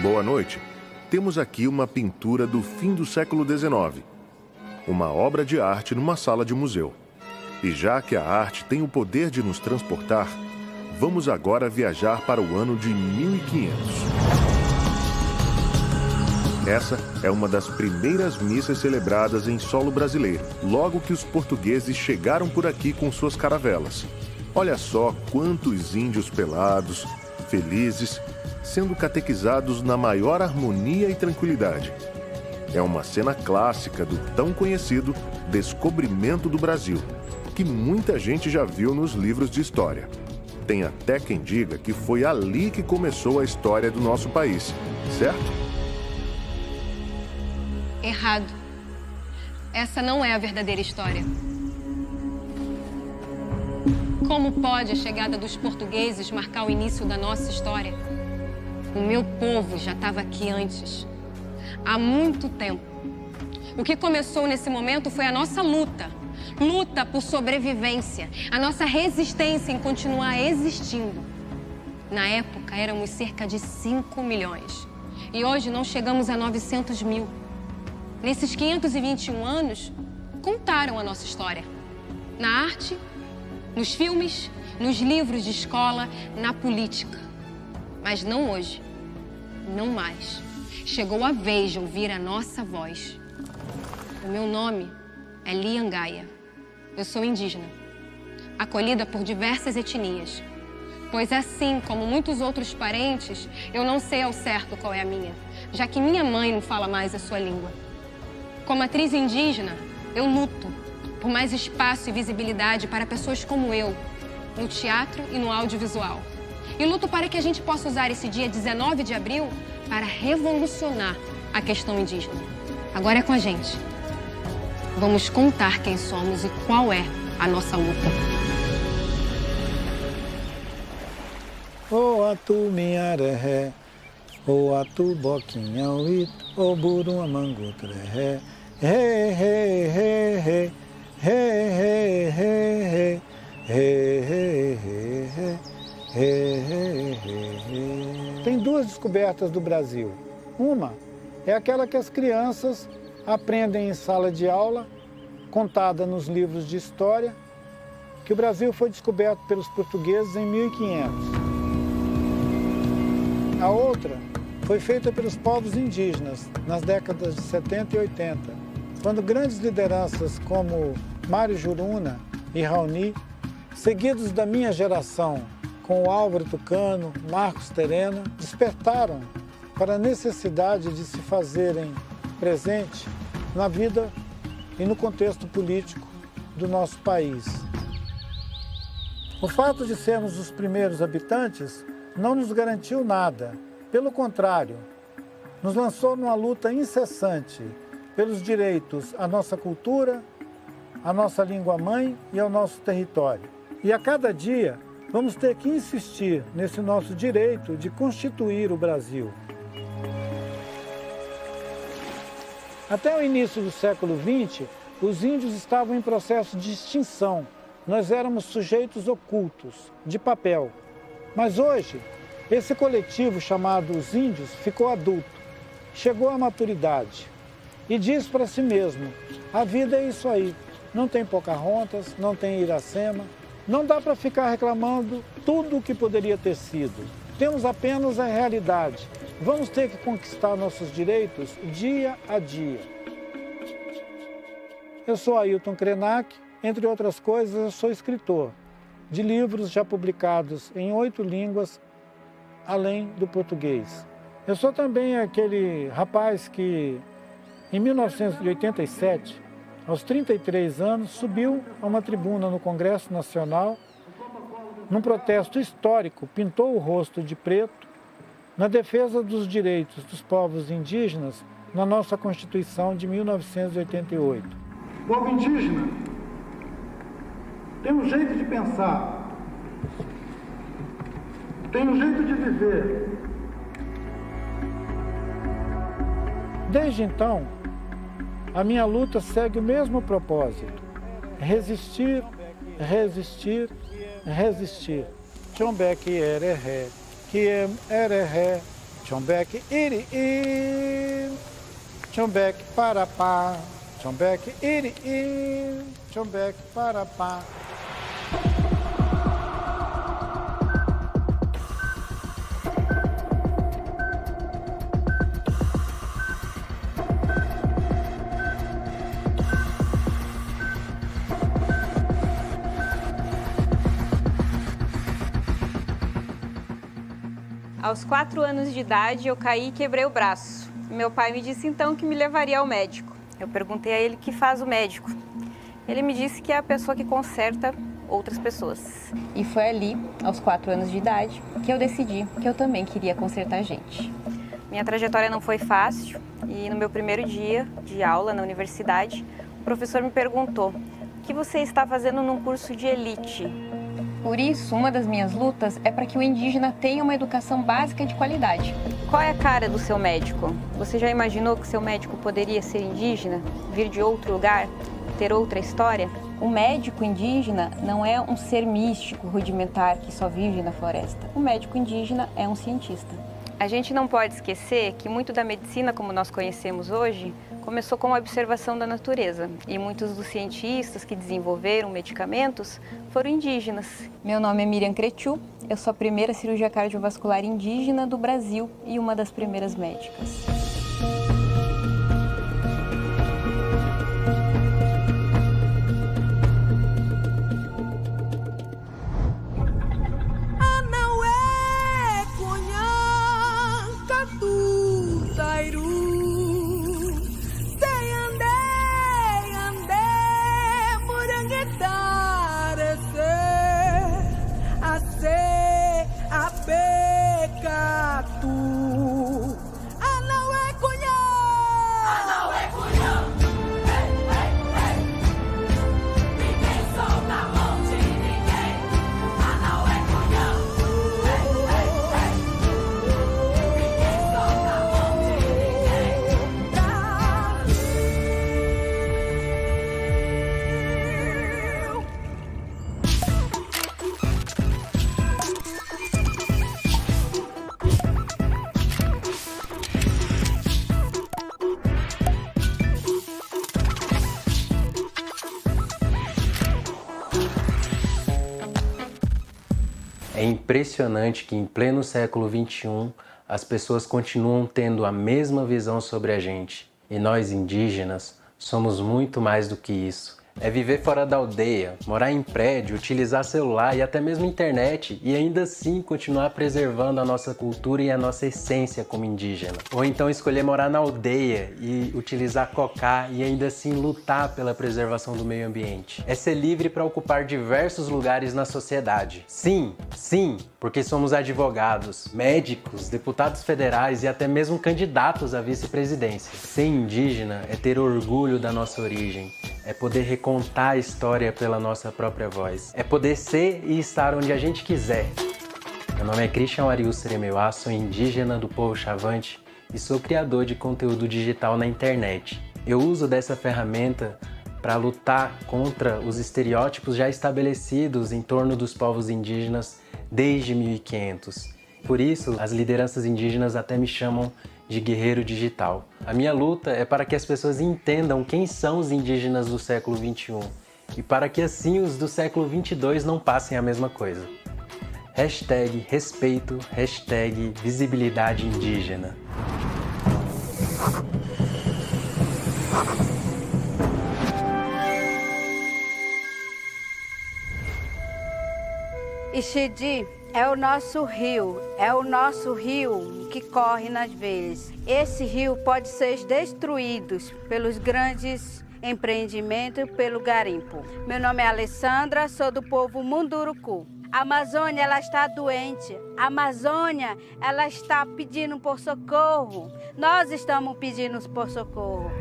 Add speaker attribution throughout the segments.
Speaker 1: Boa noite. Temos aqui uma pintura do fim do século XIX. Uma obra de arte numa sala de museu. E já que a arte tem o poder de nos transportar, vamos agora viajar para o ano de 1500. Essa é uma das primeiras missas celebradas em solo brasileiro, logo que os portugueses chegaram por aqui com suas caravelas. Olha só quantos índios pelados, felizes, sendo catequizados na maior harmonia e tranquilidade. É uma cena clássica do tão conhecido Descobrimento do Brasil, que muita gente já viu nos livros de história. Tem até quem diga que foi ali que começou a história do nosso país, certo?
Speaker 2: Errado. Essa não é a verdadeira história. Como pode a chegada dos portugueses marcar o início da nossa história? O meu povo já estava aqui antes, há muito tempo. O que começou nesse momento foi a nossa luta. Luta por sobrevivência, a nossa resistência em continuar existindo. Na época, éramos cerca de 5 milhões. E hoje não chegamos a 900 mil. Nesses 521 anos, contaram a nossa história. Na arte, nos filmes, nos livros de escola, na política. Mas não hoje. Não mais. Chegou a vez de ouvir a nossa voz. O meu nome é Liangaia. Eu sou indígena, acolhida por diversas etnias. Pois assim como muitos outros parentes, eu não sei ao certo qual é a minha, já que minha mãe não fala mais a sua língua. Como atriz indígena, eu luto por mais espaço e visibilidade para pessoas como eu, no teatro e no audiovisual. E luto para que a gente possa usar esse dia 19 de abril para revolucionar a questão indígena. Agora é com a gente. Vamos contar quem somos e qual é a nossa luta.
Speaker 3: O atu minharé, o atu boquinha uito, o burum amangutre ré, ré, ré, ré, ré, ré, ré, ré, ré, ré, ré. Tem duas descobertas do Brasil. Uma é aquela que as crianças aprendem em sala de aula, contada nos livros de história, que o Brasil foi descoberto pelos portugueses em 1500. A outra foi feita pelos povos indígenas nas décadas de 70 e 80, quando grandes lideranças como Mário Juruna e Raoni, seguidos da minha geração, com o Álvaro Tucano, Marcos Terena, despertaram para a necessidade de se fazerem presente na vida e no contexto político do nosso país. O fato de sermos os primeiros habitantes não nos garantiu nada. Pelo contrário, nos lançou numa luta incessante pelos direitos à nossa cultura, à nossa língua-mãe e ao nosso território. E a cada dia vamos ter que insistir nesse nosso direito de constituir o Brasil. Até o início do século XX, os índios estavam em processo de extinção. Nós éramos sujeitos ocultos, de papel. Mas hoje, esse coletivo chamado os índios ficou adulto, chegou à maturidade e diz para si mesmo: a vida é isso aí, não tem Pocahontas, não tem Iracema, não dá para ficar reclamando tudo o que poderia ter sido. Temos apenas a realidade. Vamos ter que conquistar nossos direitos dia a dia. Eu sou Ailton Krenak, entre outras coisas, eu sou escritor de livros já publicados em 8 línguas, além do português. Eu sou também aquele rapaz que, em 1987, aos 33 anos, subiu a uma tribuna no Congresso Nacional, num protesto histórico, pintou o rosto de preto, na defesa dos direitos dos povos indígenas na nossa Constituição de 1988.
Speaker 4: O povo indígena tem um jeito de pensar, tem um jeito de viver.
Speaker 3: Desde então, a minha luta segue o mesmo propósito: resistir, resistir, resistir. Chombeque ereré, que ereré, Chombeque, iri, chombeque, parapá. Chombeque, iri, chombeque, parapá.
Speaker 5: Aos 4 anos de idade, eu caí e quebrei o braço. Meu pai me disse então que me levaria ao médico. Eu perguntei a ele o que faz o médico. Ele me disse que é a pessoa que conserta outras pessoas.
Speaker 6: E foi ali, aos 4 anos de idade, que eu decidi que eu também queria consertar gente.
Speaker 5: Minha trajetória não foi fácil e no meu primeiro dia de aula na universidade, o professor me perguntou: o que você está fazendo num curso de elite?
Speaker 6: Por isso, uma das minhas lutas é para que o indígena tenha uma educação básica de qualidade.
Speaker 5: Qual é a cara do seu médico? Você já imaginou que seu médico poderia ser indígena, vir de outro lugar, ter outra história?
Speaker 6: O médico indígena não é um ser místico, rudimentar, que só vive na floresta. O médico indígena é um cientista.
Speaker 5: A gente não pode esquecer que muito da medicina como nós conhecemos hoje começou com a observação da natureza e muitos dos cientistas que desenvolveram medicamentos foram indígenas.
Speaker 6: Meu nome é Miriam Cretiu, eu sou a primeira cirurgia cardiovascular indígena do Brasil e uma das primeiras médicas.
Speaker 7: É impressionante que em pleno século XXI as pessoas continuam tendo a mesma visão sobre a gente. E nós indígenas somos muito mais do que isso. É viver fora da aldeia, morar em prédio, utilizar celular e até mesmo internet e ainda assim continuar preservando a nossa cultura e a nossa essência como indígena. Ou então escolher morar na aldeia e utilizar cocá e ainda assim lutar pela preservação do meio ambiente. É ser livre para ocupar diversos lugares na sociedade. Sim, porque somos advogados, médicos, deputados federais e até mesmo candidatos à vice-presidência. Ser indígena é ter orgulho da nossa origem, é poder contar a história pela nossa própria voz. É poder ser e estar onde a gente quiser. Meu nome é Christian Arius Seremeuá, sou indígena do povo Chavante e sou criador de conteúdo digital na internet. Eu uso dessa ferramenta para lutar contra os estereótipos já estabelecidos em torno dos povos indígenas desde 1500. Por isso, as lideranças indígenas até me chamam de guerreiro digital. A minha luta é para que as pessoas entendam quem são os indígenas do século XXI e para que assim os do século XXII não passem a mesma coisa. Hashtag respeito, hashtag visibilidade indígena.
Speaker 8: Ixidi é o nosso rio que corre nas veias. Esse rio pode ser destruído pelos grandes empreendimentos, pelo garimpo. Meu nome é Alessandra, sou do povo Munduruku. A Amazônia, ela está doente. A Amazônia, ela está pedindo por socorro. Nós estamos pedindo por socorro.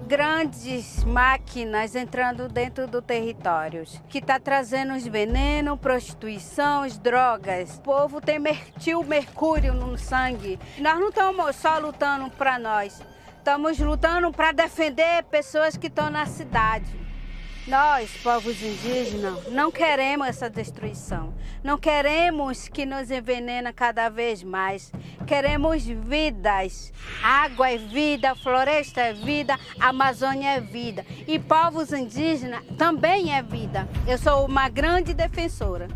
Speaker 8: Grandes máquinas entrando dentro do território, que está trazendo os venenos, prostituição, as drogas. O povo tem mercúrio no sangue. Nós não estamos só lutando para nós, estamos lutando para defender pessoas que estão na cidade. Nós, povos indígenas, não queremos essa destruição. Não queremos que nos envenena cada vez mais. Queremos vidas. Água é vida, floresta é vida, Amazônia é vida. E povos indígenas também é vida. Eu sou uma grande defensora.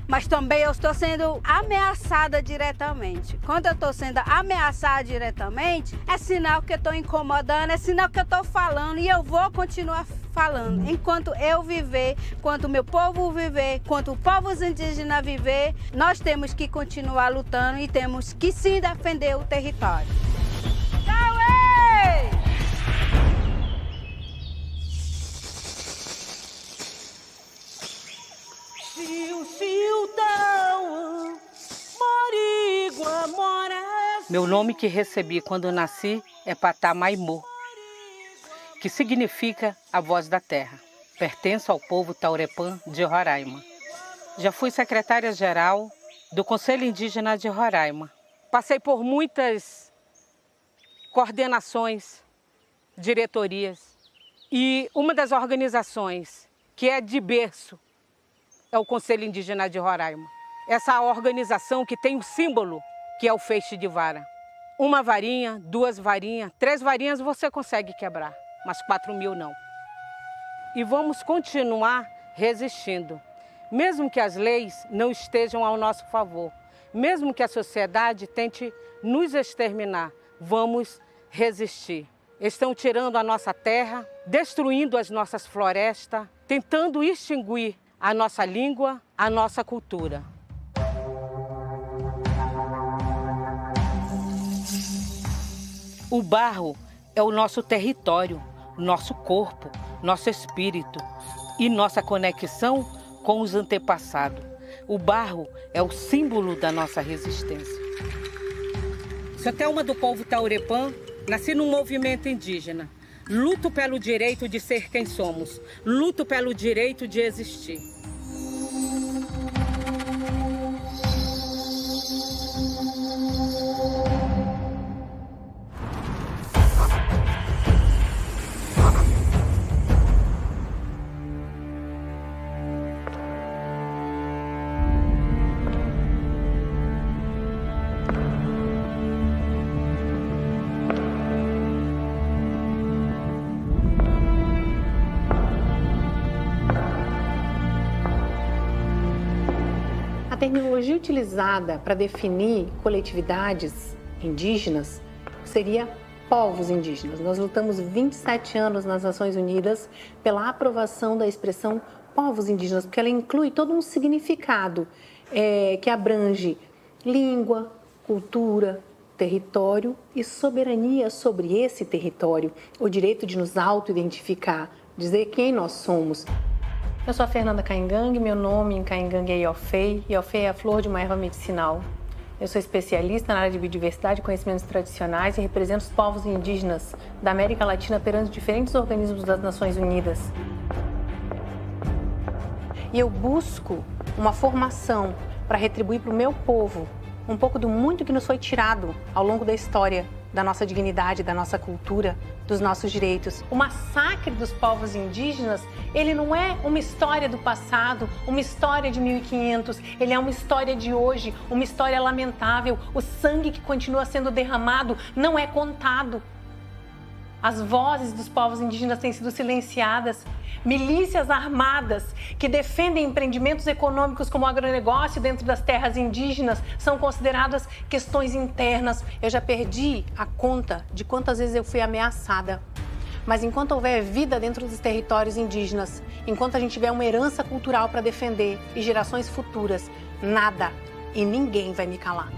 Speaker 8: Mas também eu estou sendo ameaçada diretamente. Quando eu estou sendo ameaçada diretamente, é sinal que eu estou incomodando, é sinal que eu estou falando e eu vou continuar falando. Enquanto eu viver, enquanto o meu povo viver, enquanto os povos indígenas viver, nós temos que continuar lutando e temos que sim defender o território.
Speaker 9: Meu nome que recebi quando nasci é Patá Maimô, que significa a voz da terra. Pertenço ao povo Taurepã de Roraima. Já fui secretária-geral do Conselho Indígena de Roraima. Passei por muitas coordenações, diretorias, e uma das organizações que é de berço é o Conselho Indígena de Roraima. Essa organização que tem um símbolo, que é o feixe de vara. Uma varinha, 2 varinhas, 3 varinhas você consegue quebrar, mas 4.000 não. E vamos continuar resistindo, mesmo que as leis não estejam ao nosso favor, mesmo que a sociedade tente nos exterminar, vamos resistir. Estão tirando a nossa terra, destruindo as nossas florestas, tentando extinguir a nossa língua, a nossa cultura. O barro é o nosso território, nosso corpo, nosso espírito e nossa conexão com os antepassados. O barro é o símbolo da nossa resistência. Sou Thelma do povo Taurepã, nasci num movimento indígena. Luto pelo direito de ser quem somos, luto pelo direito de existir.
Speaker 10: A terminologia utilizada para definir coletividades indígenas seria povos indígenas. Nós lutamos 27 anos nas Nações Unidas pela aprovação da expressão povos indígenas, porque ela inclui todo um significado que abrange língua, cultura, território e soberania sobre esse território, o direito de nos auto-identificar, dizer quem nós somos. Eu sou a Fernanda Caingangue, meu nome em Caingangue é Iofei. Iofei é a flor de uma erva medicinal. Eu sou especialista na área de biodiversidade e conhecimentos tradicionais e represento os povos indígenas da América Latina perante diferentes organismos das Nações Unidas. E eu busco uma formação para retribuir para o meu povo um pouco do muito que nos foi tirado ao longo da história, da nossa dignidade, da nossa cultura, dos nossos direitos. O massacre dos povos indígenas, ele não é uma história do passado, uma história de 1500, ele é uma história de hoje, uma história lamentável. O sangue que continua sendo derramado não é contado. As vozes dos povos indígenas têm sido silenciadas. Milícias armadas que defendem empreendimentos econômicos como o agronegócio dentro das terras indígenas são consideradas questões internas. Eu já perdi a conta de quantas vezes eu fui ameaçada. Mas enquanto houver vida dentro dos territórios indígenas, enquanto a gente tiver uma herança cultural para defender e gerações futuras, nada e ninguém vai me calar.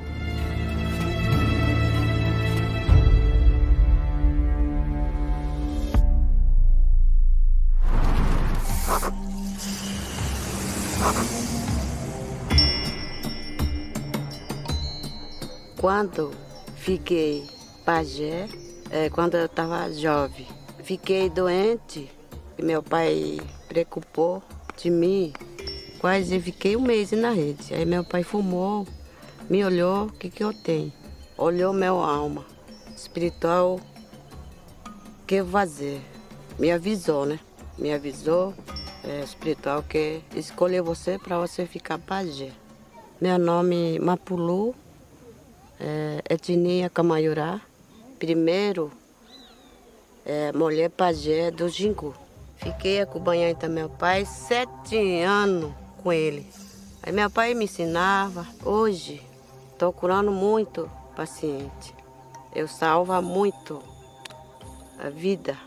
Speaker 11: Quando fiquei pajé, quando eu estava jovem, fiquei doente, meu pai preocupou de mim, quase fiquei 1 mês na rede. Aí meu pai fumou, me olhou, o que eu tenho? Olhou meu alma espiritual, o que eu fazer? Me avisou, né? Me avisou. espiritual que escolheu você para você ficar pajé. Meu nome é Mapulu, etnia Camaiurá. Primeiro, mulher pajé do Jingu. Fiquei acompanhando também meu pai 7 anos com ele. Aí meu pai me ensinava. Hoje, estou curando muito paciente. Eu salvo muito a vida.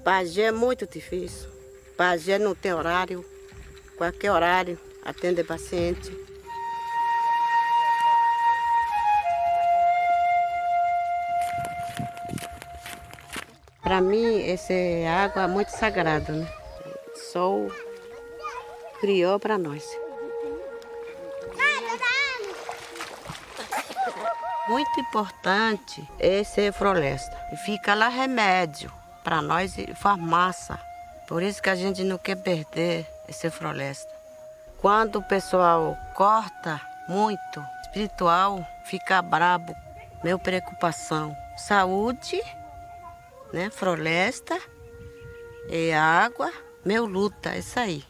Speaker 11: Pajé é muito difícil. Pajé não tem horário. Qualquer horário atende paciente. Para mim, essa água é muito sagrada, né? O sol criou para nós. Muito importante é ser floresta. Fica lá remédio para nós e farmácia. Por isso que a gente não quer perder essa floresta. Quando o pessoal corta muito, espiritual, fica brabo. Minha preocupação, saúde, né? Floresta e água, meu luta, isso aí.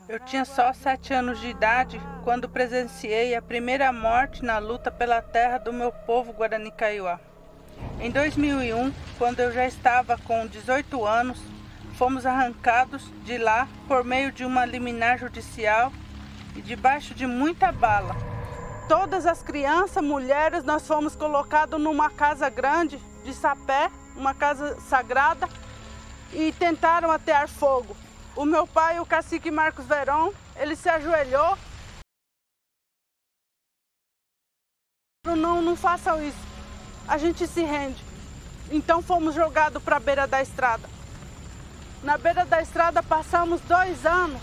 Speaker 12: Eu tinha só 7 anos de idade quando presenciei a primeira morte na luta pela terra do meu povo Guarani Kaiowá. Em 2001, quando eu já estava com 18 anos, fomos arrancados de lá por meio de uma liminar judicial e debaixo de muita bala.
Speaker 9: Todas as crianças, mulheres, nós fomos colocados numa casa grande de sapé, uma casa sagrada, e tentaram atear fogo. O meu pai, o cacique Marcos Verón, ele se ajoelhou. Não façam isso, a gente se rende. Então fomos jogados para a beira da estrada. Na beira da estrada passamos 2 anos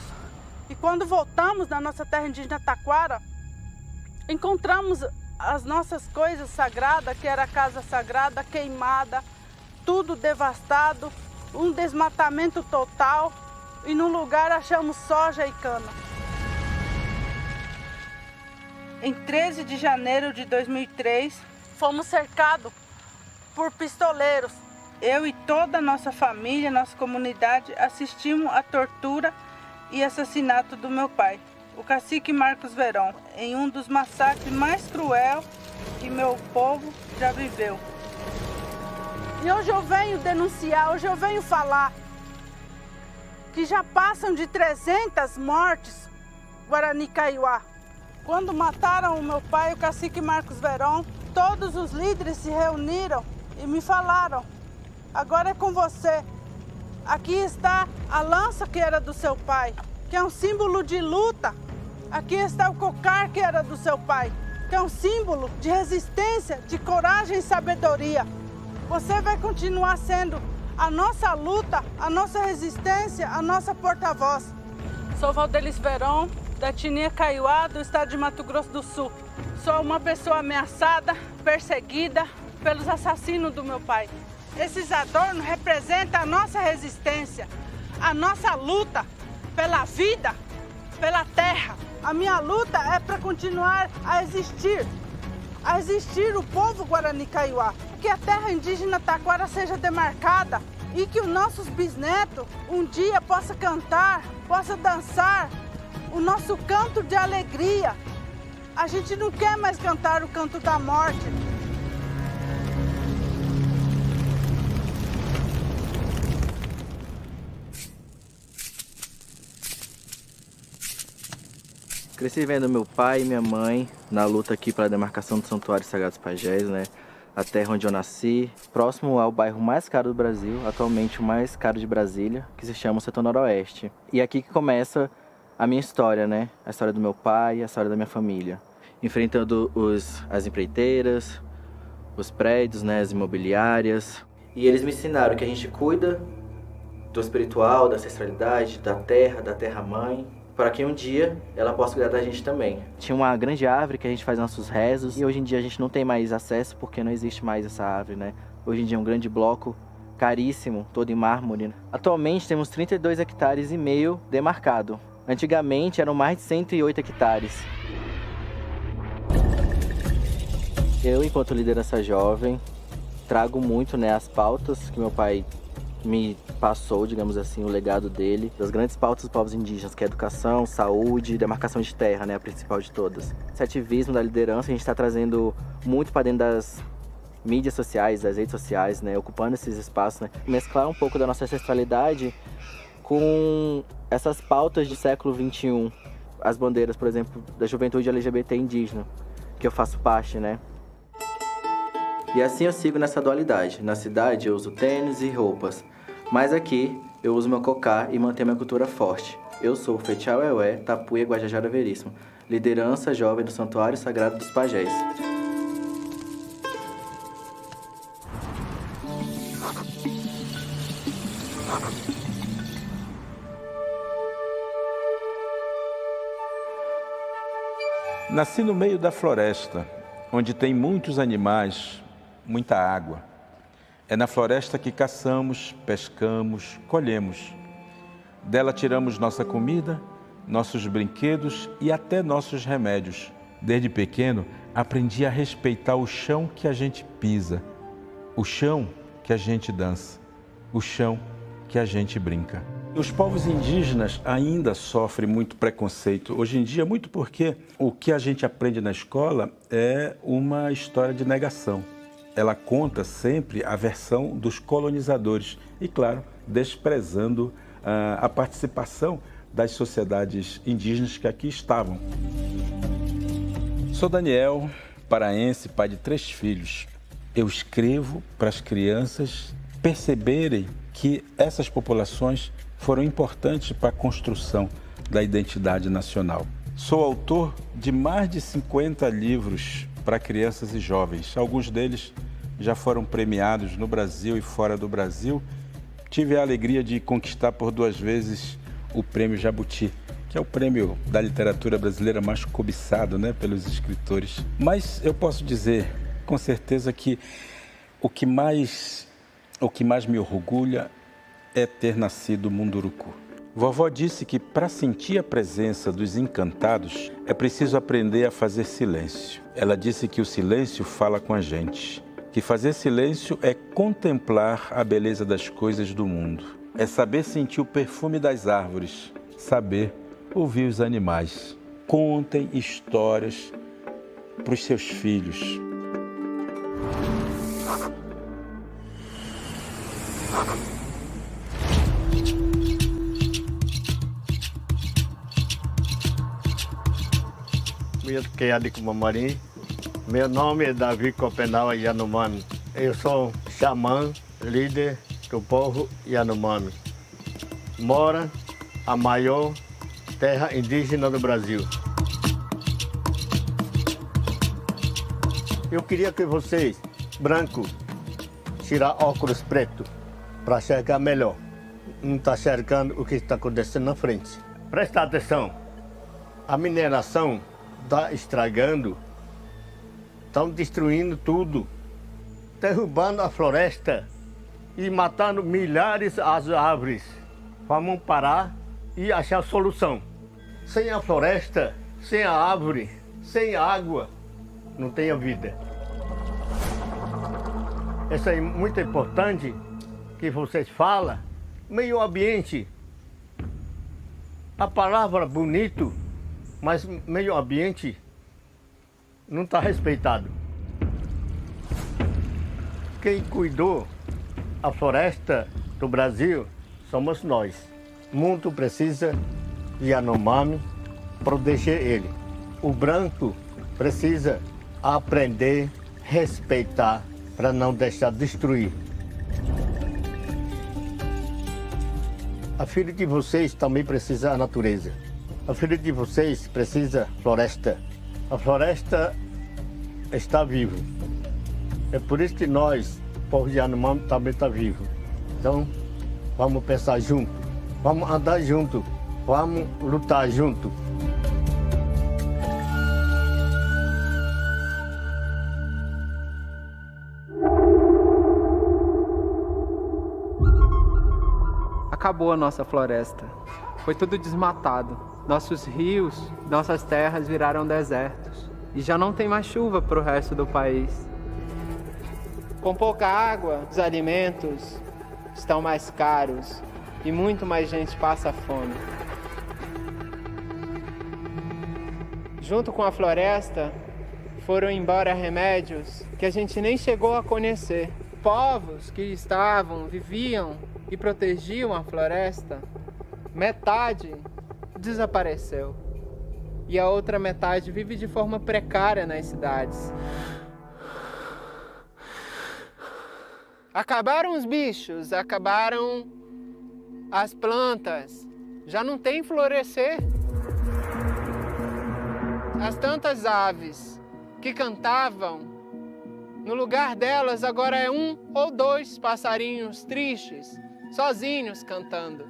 Speaker 9: e quando voltamos na nossa terra indígena Taquara, encontramos as nossas coisas sagradas, que era a casa sagrada, queimada, tudo devastado, um desmatamento total e no lugar achamos soja e cana.
Speaker 12: Em 13 de janeiro de 2003,
Speaker 9: fomos cercados por pistoleiros.
Speaker 12: Eu e toda a nossa família, nossa comunidade, assistimos à tortura e assassinato do meu pai, o cacique Marcos Verón, em um dos massacres mais cruéis que meu povo já viveu.
Speaker 9: E hoje eu venho denunciar, hoje eu venho falar que já passam de 300 mortes Guarani Kaiowá. Quando mataram o meu pai, o cacique Marcos Verón, todos os líderes se reuniram e me falaram: agora é com você. Aqui está a lança que era do seu pai, que é um símbolo de luta. Aqui está o cocar que era do seu pai, que é um símbolo de resistência, de coragem e sabedoria. Você vai continuar sendo a nossa luta, a nossa resistência, a nossa porta-voz. Sou Valdelice Verón, da etnia Kaiowá, do estado de Mato Grosso do Sul. Sou uma pessoa ameaçada, perseguida pelos assassinos do meu pai. Esses adornos representam a nossa resistência, a nossa luta pela vida, pela terra. A minha luta é para continuar a existir o povo Guarani Kaiowá. Que a terra indígena Taquara seja demarcada e que os nossos bisnetos um dia possam cantar, possam dançar o nosso canto de alegria. A gente não quer mais cantar o canto da morte.
Speaker 13: Cresci vendo meu pai e minha mãe na luta aqui pela demarcação do Santuário Sagrados Pajés, né? A terra onde eu nasci, próximo ao bairro mais caro do Brasil, atualmente o mais caro de Brasília, que se chama Setor Noroeste. E é aqui que começa a minha história, né? A história do meu pai e a história da minha família. Enfrentando as empreiteiras, os prédios, né? As imobiliárias. E eles me ensinaram que a gente cuida do espiritual, da ancestralidade, da terra mãe, para que um dia ela possa cuidar da gente também. Tinha uma grande árvore que a gente faz nossos rezos e hoje em dia a gente não tem mais acesso porque não existe mais essa árvore, né? Hoje em dia é um grande bloco caríssimo, todo em mármore. Atualmente temos 32,5 hectares demarcado. Antigamente eram mais de 108 hectares. Eu, enquanto liderança jovem, trago muito, né, as pautas que meu pai me passou, digamos assim, o legado dele, das grandes pautas dos povos indígenas, que é educação, saúde e demarcação de terra, né, a principal de todas. Esse ativismo da liderança a gente está trazendo muito para dentro das mídias sociais, das redes sociais, né, ocupando esses espaços, né, mesclar um pouco da nossa ancestralidade com essas pautas do século XXI. As bandeiras, por exemplo, da juventude LGBT indígena, que eu faço parte, né. E assim eu sigo nessa dualidade. Na cidade eu uso tênis e roupas, mas aqui eu uso meu cocá e mantenho minha cultura forte. Eu sou o Fetial Eué, Tapuia Guajajara Veríssimo, liderança jovem do Santuário Sagrado dos Pajés.
Speaker 14: Nasci no meio da floresta, onde tem muitos animais, muita água. É na floresta que caçamos, pescamos, colhemos. Dela tiramos nossa comida, nossos brinquedos e até nossos remédios. Desde pequeno, aprendi a respeitar o chão que a gente pisa, o chão que a gente dança, o chão que a gente brinca. Os povos indígenas ainda sofrem muito preconceito. Hoje em dia, muito porque o que a gente aprende na escola é uma história de negação. Ela conta sempre a versão dos colonizadores e, claro, desprezando a participação das sociedades indígenas que aqui estavam. Sou Daniel, paraense, pai de 3 filhos. Eu escrevo para as crianças perceberem que essas populações foram importantes para a construção da identidade nacional. Sou autor de mais de 50 livros para crianças e jovens. Alguns deles já foram premiados no Brasil e fora do Brasil. Tive a alegria de conquistar por 2 vezes o Prêmio Jabuti, que é o prêmio da literatura brasileira mais cobiçado, né, pelos escritores. Mas eu posso dizer com certeza que o que mais me orgulha é ter nascido Munduruku. Vovó disse que para sentir a presença dos encantados é preciso aprender a fazer silêncio. Ela disse que o silêncio fala com a gente, que fazer silêncio é contemplar a beleza das coisas do mundo, é saber sentir o perfume das árvores, saber ouvir os animais. Contem histórias para os seus filhos.
Speaker 15: Meu nome é Davi Copenau Yanomami. Eu sou xamã, líder do povo Yanomami. Mora a maior terra indígena do Brasil. Eu queria que vocês, brancos, tirar óculos pretos para enxergar melhor. Não está enxergando o que está acontecendo na frente. Presta atenção. A mineração está estragando, estão destruindo tudo, derrubando a floresta e matando milhares de árvores. Vamos parar e achar solução. Sem a floresta, sem a árvore, sem água, não tem a vida. Isso é muito importante que vocês falam. Meio ambiente, a palavra bonito, mas meio ambiente não está respeitado. Quem cuidou a floresta do Brasil somos nós. O mundo precisa de Yanomami proteger ele. O branco precisa aprender, respeitar, para não deixar destruir. A filha de vocês também precisa da natureza. A filha de vocês precisa floresta. A floresta está viva. É por isso que nós, povo de Yanomami, também está vivo. Então, vamos pensar junto, vamos andar junto, vamos lutar junto.
Speaker 16: Acabou a nossa floresta. Foi tudo desmatado. Nossos rios, nossas terras viraram desertos. e já não tem mais chuva para o resto do país. Com pouca água, os alimentos estão mais caros e muito mais gente passa fome. Junto com a floresta, foram embora remédios que a gente nem chegou a conhecer. Povos que viviam e protegiam a floresta, metade desapareceu. E a outra metade vive de forma precária nas cidades. Acabaram os bichos, acabaram as plantas, já não tem florescer. As tantas aves que cantavam, no lugar delas agora é 1 ou 2 passarinhos tristes, sozinhos cantando.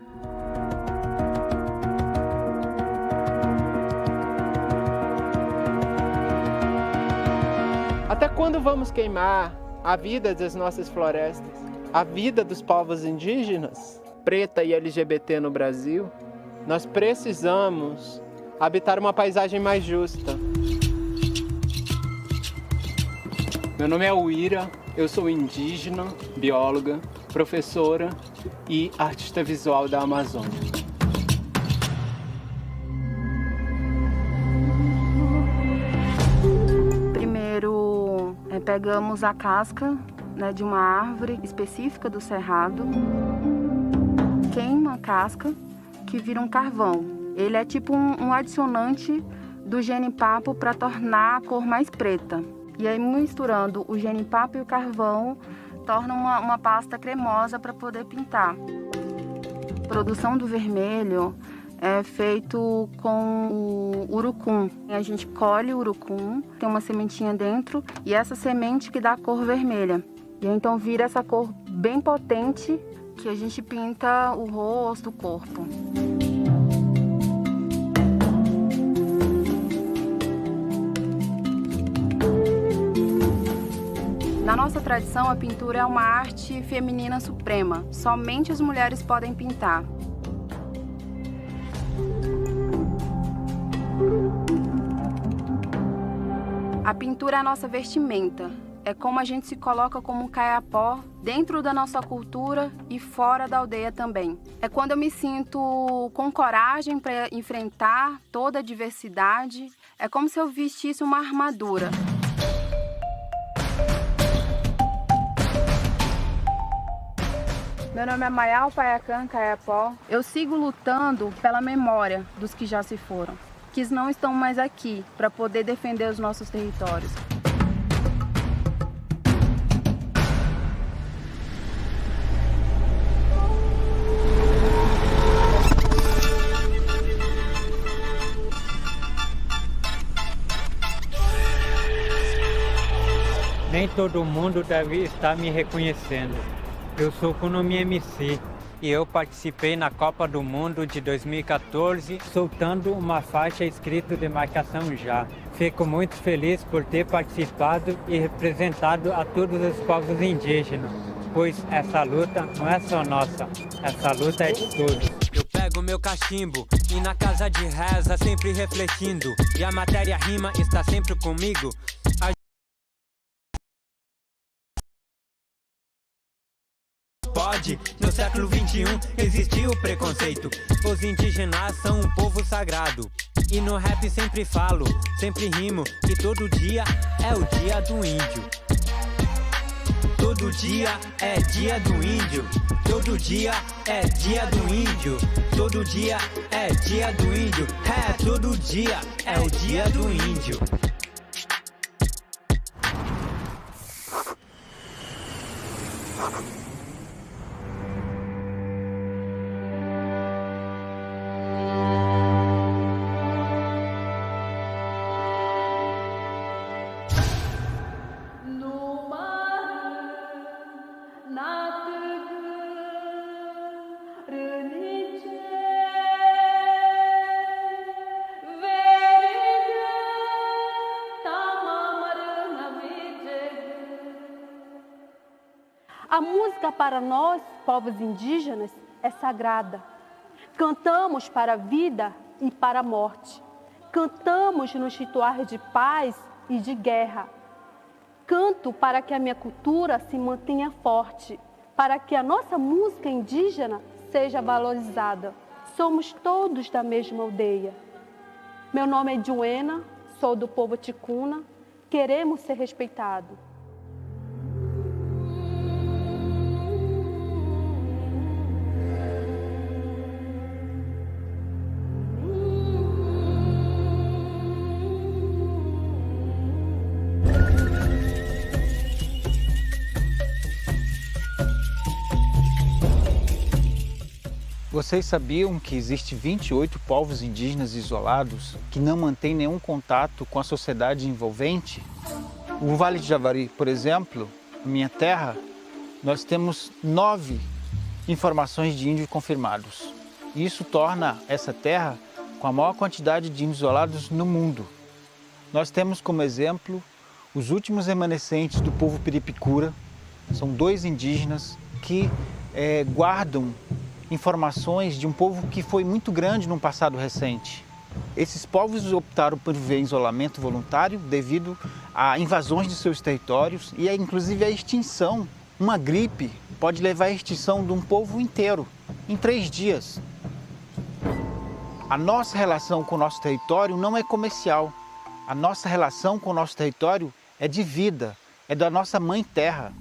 Speaker 16: Até quando vamos queimar a vida das nossas florestas, a vida dos povos indígenas, preta e LGBT no Brasil? Nós precisamos habitar uma paisagem mais justa. Meu nome é Uira, eu sou indígena, bióloga, professora e artista visual da Amazônia.
Speaker 17: Primeiro, pegamos a casca, né, de uma árvore específica do cerrado, queima a casca, que vira um carvão. Ele é tipo um adicionante do jenipapo para tornar a cor mais preta. E aí, misturando o jenipapo e o carvão, torna uma pasta cremosa para poder pintar. A produção do vermelho é feito com o urucum. A gente colhe o urucum, tem uma sementinha dentro, e essa semente que dá a cor vermelha. E aí, então vira essa cor bem potente que a gente pinta o rosto, o corpo. Na nossa tradição, a pintura é uma arte feminina suprema. Somente as mulheres podem pintar. A pintura é a nossa vestimenta. É como a gente se coloca como um caiapó dentro da nossa cultura e fora da aldeia também. É quando eu me sinto com coragem para enfrentar toda a diversidade. É como se eu vestisse uma armadura. Meu nome é Mayal Payacan Caiapó. Eu sigo lutando pela memória dos que já se foram, que não estão mais aqui para poder defender os nossos territórios.
Speaker 18: Nem todo mundo deve estar me reconhecendo. Eu sou Kunomi MC e eu participei na Copa do Mundo de 2014 soltando uma faixa escrita Demarcação Já. Fico muito feliz por ter participado e representado a todos os povos indígenas, pois essa luta não é só nossa, essa luta é de todos.
Speaker 19: Eu pego meu cachimbo e na casa de reza sempre refletindo, e a matéria rima está sempre comigo. Pode, no século 21 existiu o preconceito. Os indígenas são um povo sagrado. E no rap sempre falo, sempre rimo, que todo dia é o dia do índio. Todo dia é dia do índio. Todo dia é dia do índio. Todo dia é dia do índio. É, todo dia é o dia do índio.
Speaker 20: A música para nós, povos indígenas, é sagrada. Cantamos para a vida e para a morte. Cantamos nos rituais de paz e de guerra. Canto para que a minha cultura se mantenha forte, para que a nossa música indígena seja valorizada. Somos todos da mesma aldeia. Meu nome é Juena, sou do povo ticuna, queremos ser respeitados.
Speaker 21: Vocês sabiam que existem 28 povos indígenas isolados que não mantêm nenhum contato com a sociedade envolvente? O Vale de Javari, por exemplo, minha terra, nós temos 9 informações de índios confirmados. Isso torna essa terra com a maior quantidade de índios isolados no mundo. Nós temos como exemplo os últimos remanescentes do povo Piripicura. São 2 indígenas que guardam informações de um povo que foi muito grande num passado recente. Esses povos optaram por viver em isolamento voluntário devido a invasões de seus territórios e inclusive a extinção. Uma gripe pode levar à extinção de um povo inteiro em 3 dias. A nossa relação com o nosso território não é comercial. A nossa relação com o nosso território é de vida, é da nossa mãe terra.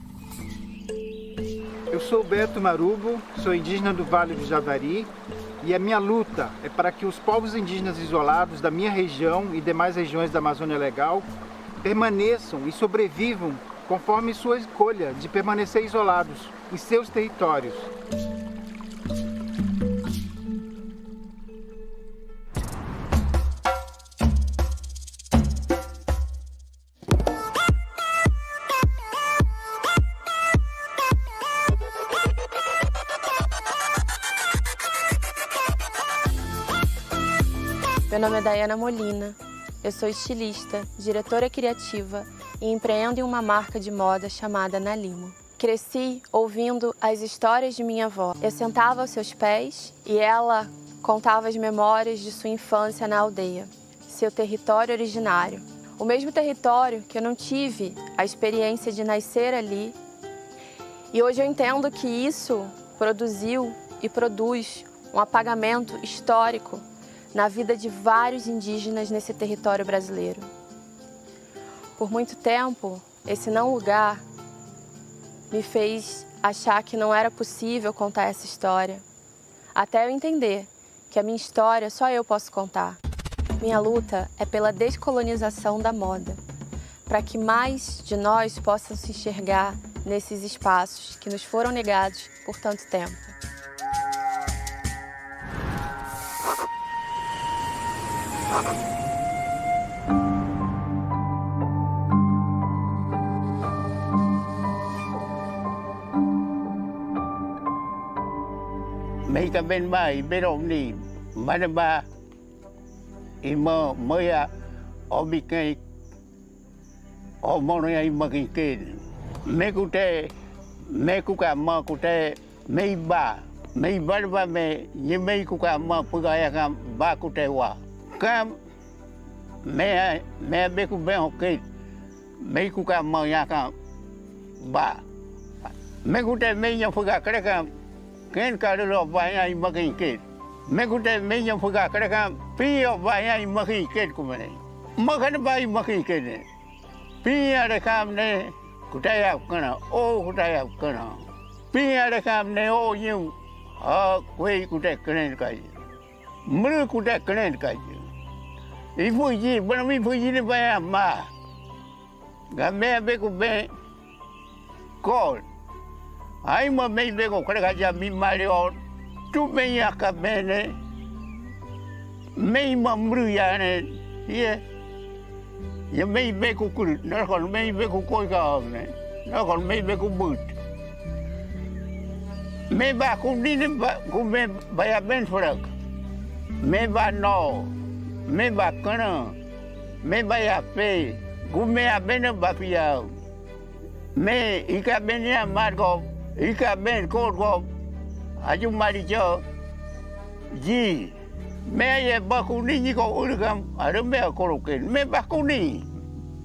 Speaker 22: Eu sou Beto Marubo, sou indígena do Vale do Javari e a minha luta é para que os povos indígenas isolados da minha região e demais regiões da Amazônia Legal permaneçam e sobrevivam conforme sua escolha de permanecer isolados em seus territórios.
Speaker 23: Meu nome é Dayana Molina, eu sou estilista, diretora criativa e empreendo em uma marca de moda chamada Nalimo. Cresci ouvindo as histórias de minha avó. Eu sentava aos seus pés e ela contava as memórias de sua infância na aldeia, seu território originário. O mesmo território que eu não tive a experiência de nascer ali. E hoje eu entendo que isso produziu e produz um apagamento histórico na vida de vários indígenas nesse território brasileiro. Por muito tempo, esse não lugar me fez achar que não era possível contar essa história, até eu entender que a minha história só eu posso contar. Minha luta é pela descolonização da moda, para que mais de nós possam se enxergar nesses espaços que nos foram negados por tanto tempo.
Speaker 24: Mấy cái bên mai bên ông này mà nó ba ima mới ở bị cái ở mong này mà cái mấy cụ cả mà cụ tê mấy ba mẹ như mấy cụ cả mà phụ gái cả ba cụ tê wa cả mẹ bé cụ bé học cái mấy cụ cả mà nhà cả ba mấy cụ tê mấy nhà phụ gái cả Quem cara lo vai aí maquinque? Me gute me não fuga cara cam pio vai aí maquinque como né? Macan vai maquinque né? Pia de cam né? Kutaya kana o kutaya kana. Pia de cam né o you quei kute kenen kai. Mru kute kenen kai. E fugi, bana mi fugi ne vai ama. Game be ku be call. Ai mà mấy bé có cái gì mi Mario, chú mấy nhà cả bé này, mấy mà mưa ya này, ye, ya mấy bé có cừu, nó còn mấy bé có coi cả này, nó còn mấy bé có bự, mấy bà cũng đi đến cũng mấy bà bên phật, mấy bà nọ, mấy bà cana, mấy bà phê, cũng mấy bên nó bà phia, mấy ít cái bên nhà mà có Ika ben ko aju mari jo ji me ye bakuni ni ko urgam are me ko ken me bakuni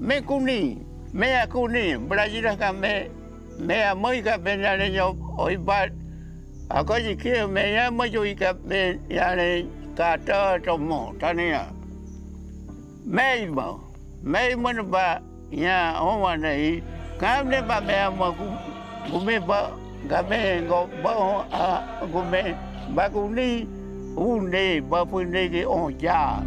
Speaker 24: me kuni, me kuni, Brasil kami, me amoi kami nane yo oibat, aku jikir me ya majui kami nane kata tomo tania, me ba ya orang ni, kami ba me amaku, kami ba kami ngobau kami ba kuni, une ba kuni ke onja.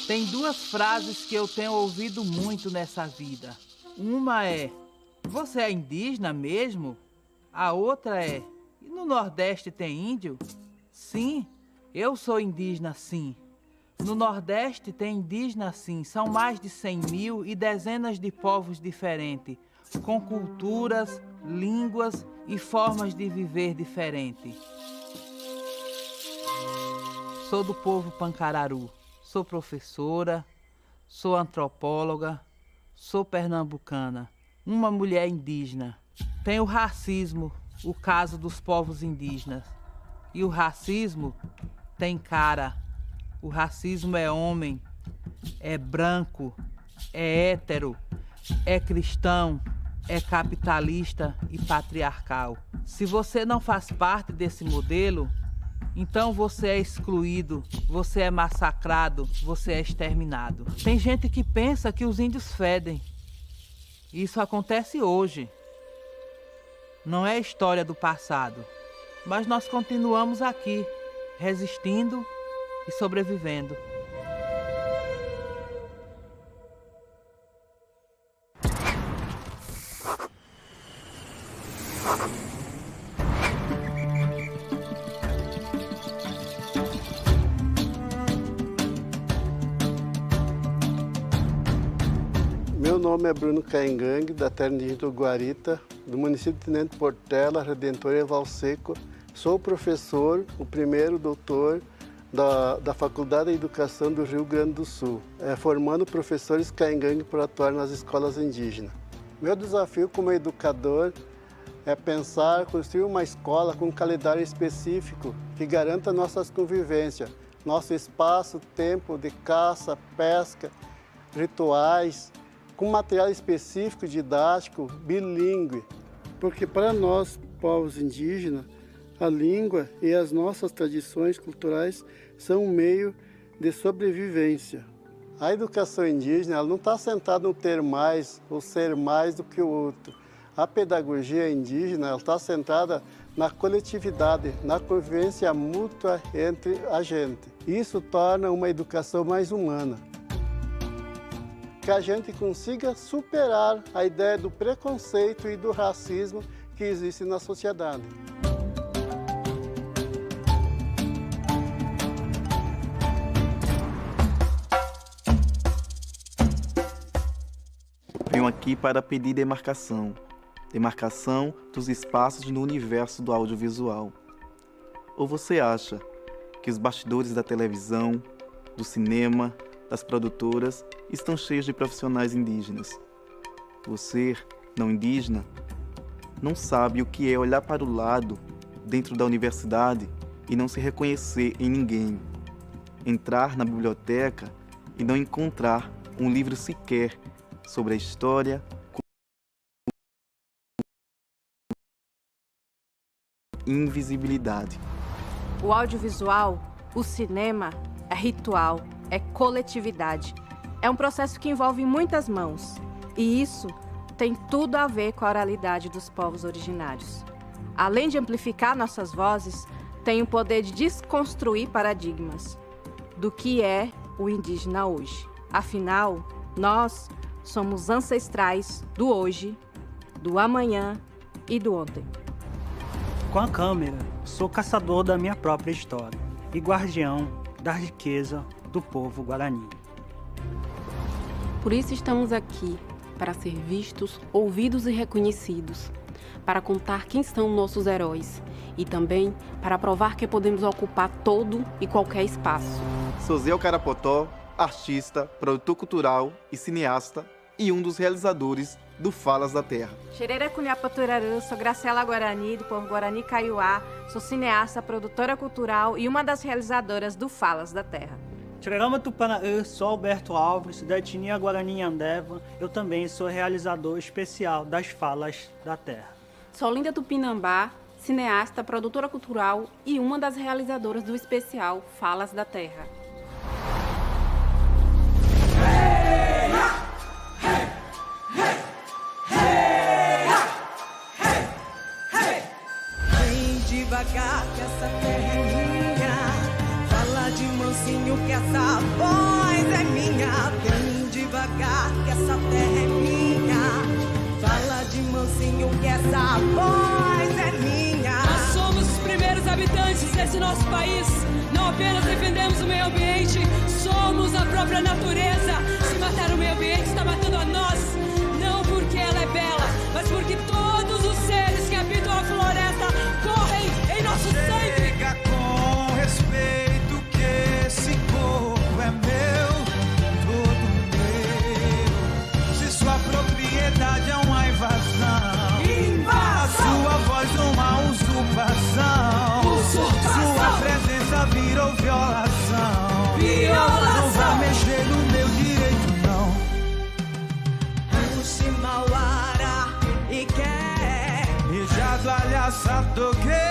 Speaker 1: Tem duas frases que eu tenho ouvido muito nessa vida. Uma é: você é indígena mesmo? A outra é: e no Nordeste tem índio? Sim, eu sou indígena sim. No Nordeste tem indígena sim. São mais de 100 mil e dezenas de povos diferentes, com culturas, línguas e formas de viver diferentes. Sou do povo Pancararu. Sou professora, sou antropóloga, sou pernambucana, uma mulher indígena. Tem o racismo, o caso dos povos indígenas. E o racismo tem cara. O racismo é homem, é branco, é hétero, é cristão, é capitalista e patriarcal. Se você não faz parte desse modelo, então você é excluído, você é massacrado, você é exterminado. Tem gente que pensa que os índios fedem. Isso acontece hoje. Não é história do passado. Mas nós continuamos aqui, resistindo e sobrevivendo.
Speaker 2: Meu nome é Bruno Caingangue, da terra indígena do Guarita, do município de Tenente Portela, Redentor e Valseco. Sou professor, o primeiro doutor da Faculdade de Educação do Rio Grande do Sul, formando professores Caingangue para atuar nas escolas indígenas. Meu desafio como educador é pensar, construir uma escola com um calendário específico que garanta nossas convivências, nosso espaço, tempo de caça, pesca, rituais, com material específico, didático, bilíngue. Porque para nós, povos indígenas, a língua e as nossas tradições culturais são um meio de sobrevivência. A educação indígena ela não está sentada no ter mais ou ser mais do que o outro. A pedagogia indígena está sentada na coletividade, na convivência mútua entre a gente. Isso torna uma educação mais humana. Que a gente consiga superar a ideia do preconceito e do racismo que existe na sociedade.
Speaker 13: Venho aqui para pedir demarcação dos espaços no universo do audiovisual. Ou você acha que os bastidores da televisão, do cinema, das produtoras estão cheios de profissionais indígenas? Você, não indígena, não sabe o que é olhar para o lado, dentro da universidade, e não se reconhecer em ninguém. Entrar na biblioteca e não encontrar um livro sequer sobre a história, invisibilidade.
Speaker 3: O audiovisual, o cinema, é ritual, é coletividade. É um processo que envolve muitas mãos. E isso tem tudo a ver com a oralidade dos povos originários. Além de amplificar nossas vozes, tem o poder de desconstruir paradigmas do que é o indígena hoje. Afinal, nós somos ancestrais do hoje, do amanhã e do ontem.
Speaker 4: Com a câmera, sou caçador da minha própria história e guardião da riqueza do povo guarani.
Speaker 5: Por isso estamos aqui, para ser vistos, ouvidos e reconhecidos, para contar quem são nossos heróis e também para provar que podemos ocupar todo e qualquer espaço.
Speaker 6: Sou Zé Carapotó, artista, produtor cultural e cineasta e um dos realizadores do Falas da Terra.
Speaker 3: Xerera Cunhapaturarã, sou Graciela Guarani, do povo Guarani Kaiowá, sou cineasta, produtora cultural e uma das realizadoras do Falas da Terra.
Speaker 4: Xererama Tupanaã, sou Alberto Alves, da etnia Guarani Andeva, eu também sou realizador especial das Falas da Terra.
Speaker 5: Sou Linda Tupinambá, cineasta, produtora cultural e uma das realizadoras do especial Falas da Terra.
Speaker 7: Vem devagar que essa terra é minha, fala de mansinho que essa voz é minha. Vem devagar que essa terra é minha, fala de mansinho que essa voz é minha.
Speaker 25: Nós somos os primeiros habitantes desse nosso país. Não apenas defendemos o meio ambiente, somos a própria natureza. Se matar o meio ambiente está matando a nós, não porque ela é bela, mas porque todos os seres que habitam a floresta correm em nosso sangue.
Speaker 7: Chega com respeito que esse corpo é meu, todo meu. Se sua propriedade é uma invasão, a sua voz uma usurpação, sua presença virou violação. Não vai mexer no meu direito, não. Puxe Mauara e quer e já do alhaça toquei.